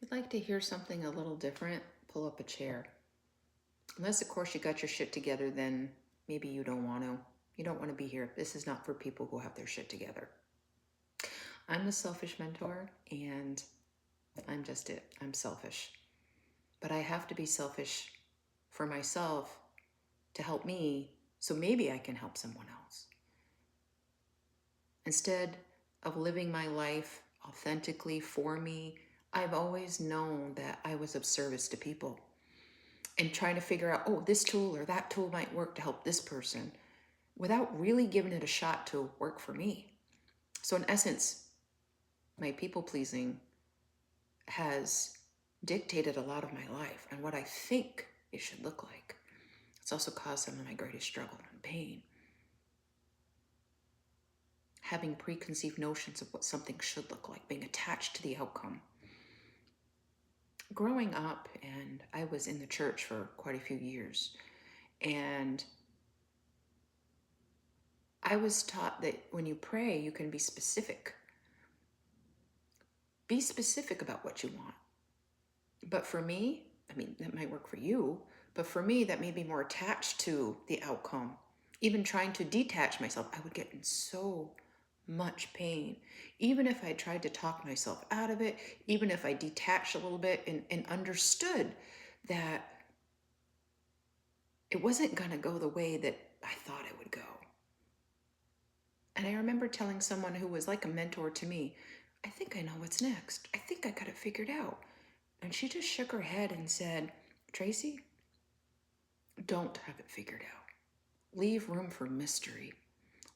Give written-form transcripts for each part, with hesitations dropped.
If you'd like to hear something a little different, pull up a chair. Unless, of course, you got your shit together, then maybe you don't want to. You don't want to be here. This is not for people who have their shit together. I'm the selfish mentor, and I'm just it. I'm selfish. But I have to be selfish for myself to help me, so maybe I can help someone else. Instead of living my life authentically for me, I've always known that I was of service to people and trying to figure out, oh, this tool or that tool might work to help this person without really giving it a shot to work for me. So in essence, my people pleasing has dictated a lot of my life and what I think it should look like. It's also caused some of my greatest struggle and pain. Having preconceived notions of what something should look like, being attached to the outcome. Growing up, and I was in the church for quite a few years, and I was taught that when you pray, you can be specific. Be specific about what you want. But for me, I mean, that might work for you, but for me, that made me more attached to the outcome. Even trying to detach myself, I would get in so much pain. Even if I tried to talk myself out of it, even if I detached a little bit and understood that it wasn't going to go the way that I thought it would go. And I remember telling someone who was like a mentor to me, I think I know what's next. I think I got it figured out. And she just shook her head and said, Tracy, don't have it figured out. Leave room for mystery.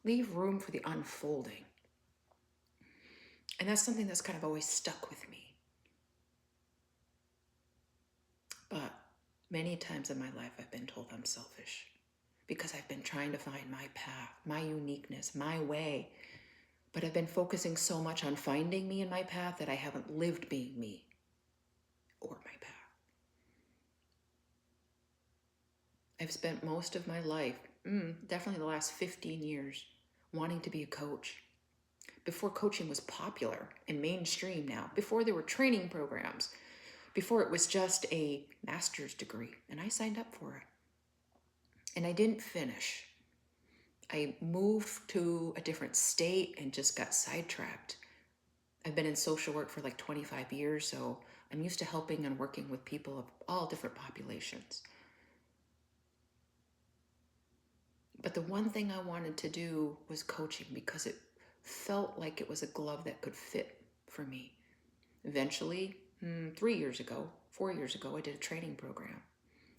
Leave room for the unfolding. And that's something that's kind of always stuck with me. But many times in my life, I've been told I'm selfish because I've been trying to find my path, my uniqueness, my way. But I've been focusing so much on finding me in my path that I haven't lived being me or my path. I've spent most of my life, definitely the last 15 years, wanting to be a coach. Before coaching was popular and mainstream now, before there were training programs, before it was just a master's degree, and I signed up for it. And I didn't finish. I moved to a different state and just got sidetracked. I've been in social work for like 25 years, so I'm used to helping and working with people of all different populations. But the one thing I wanted to do was coaching because it felt like it was a glove that could fit for me. Eventually, 4 years ago, I did a training program,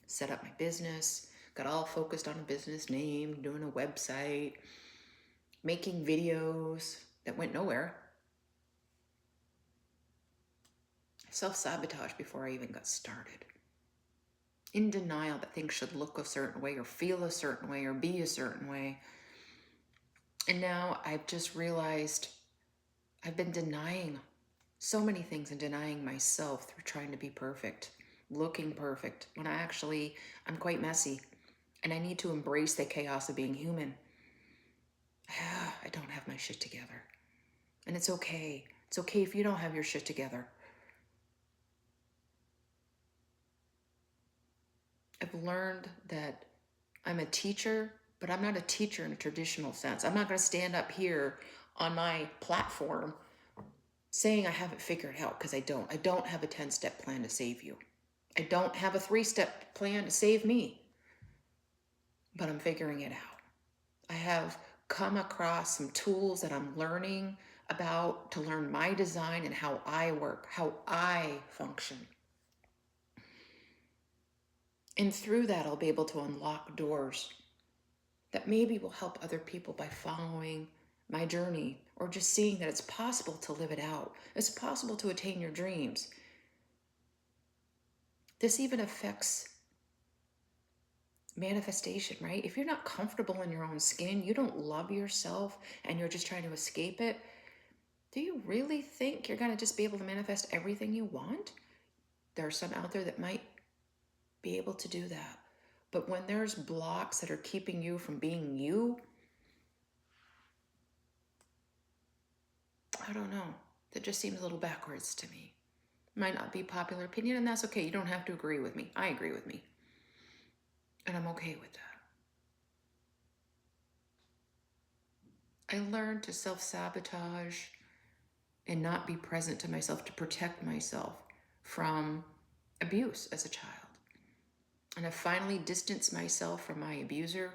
set up my business, got all focused on a business name, doing a website, making videos that went nowhere. I self-sabotaged before I even got started. In denial that things should look a certain way or feel a certain way or be a certain way. And now I've just realized I've been denying so many things and denying myself through trying to be perfect, looking perfect, when I'm quite messy and I need to embrace the chaos of being human. I don't have my shit together. And it's okay. It's okay if you don't have your shit together. I've learned that I'm a teacher, but I'm not a teacher in a traditional sense. I'm not going to stand up here on my platform saying I have it figured out, because I don't. I don't have a 10-step plan to save you. I don't have a 3-step plan to save me, but I'm figuring it out. I have come across some tools that I'm learning about to learn my design and how I work, how I function. And through that, I'll be able to unlock doors that maybe will help other people by following my journey or just seeing that it's possible to live it out. It's possible to attain your dreams. This even affects manifestation, right? If you're not comfortable in your own skin, you don't love yourself, and you're just trying to escape it, do you really think you're going to just be able to manifest everything you want? There are some out there that might be able to do that. But when there's blocks that are keeping you from being you, I don't know. That just seems a little backwards to me. Might not be popular opinion, and that's okay. You don't have to agree with me. I agree with me. And I'm okay with that. I learned to self-sabotage and not be present to myself to protect myself from abuse as a child. And I finally distanced myself from my abuser,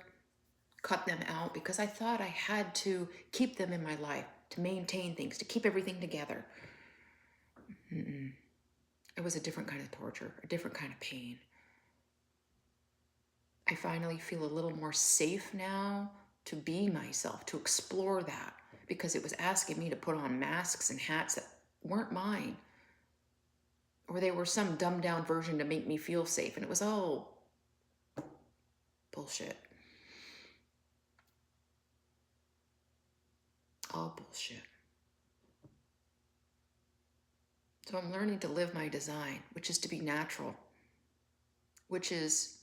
cut them out because I thought I had to keep them in my life, to maintain things, to keep everything together. It was a different kind of torture, a different kind of pain. I finally feel a little more safe now to be myself, to explore that, because it was asking me to put on masks and hats that weren't mine, or they were some dumbed down version to make me feel safe. And it was all bullshit. All bullshit. So I'm learning to live my design, which is to be natural, which is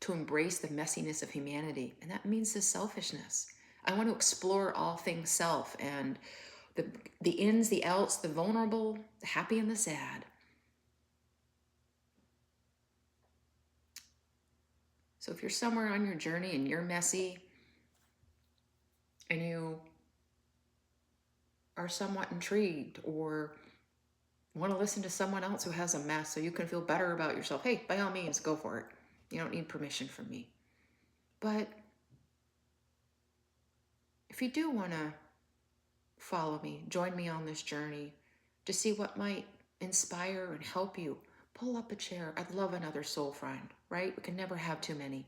to embrace the messiness of humanity. And that means the selfishness. I want to explore all things self and the ins, the outs, the vulnerable, the happy and the sad. So if you're somewhere on your journey and you're messy and you are somewhat intrigued or want to listen to someone else who has a mess so you can feel better about yourself, hey, by all means, go for it. You don't need permission from me. But if you do want to follow me, join me on this journey to see what might inspire and help you, pull up a chair. I'd love another soul friend, right? We can never have too many.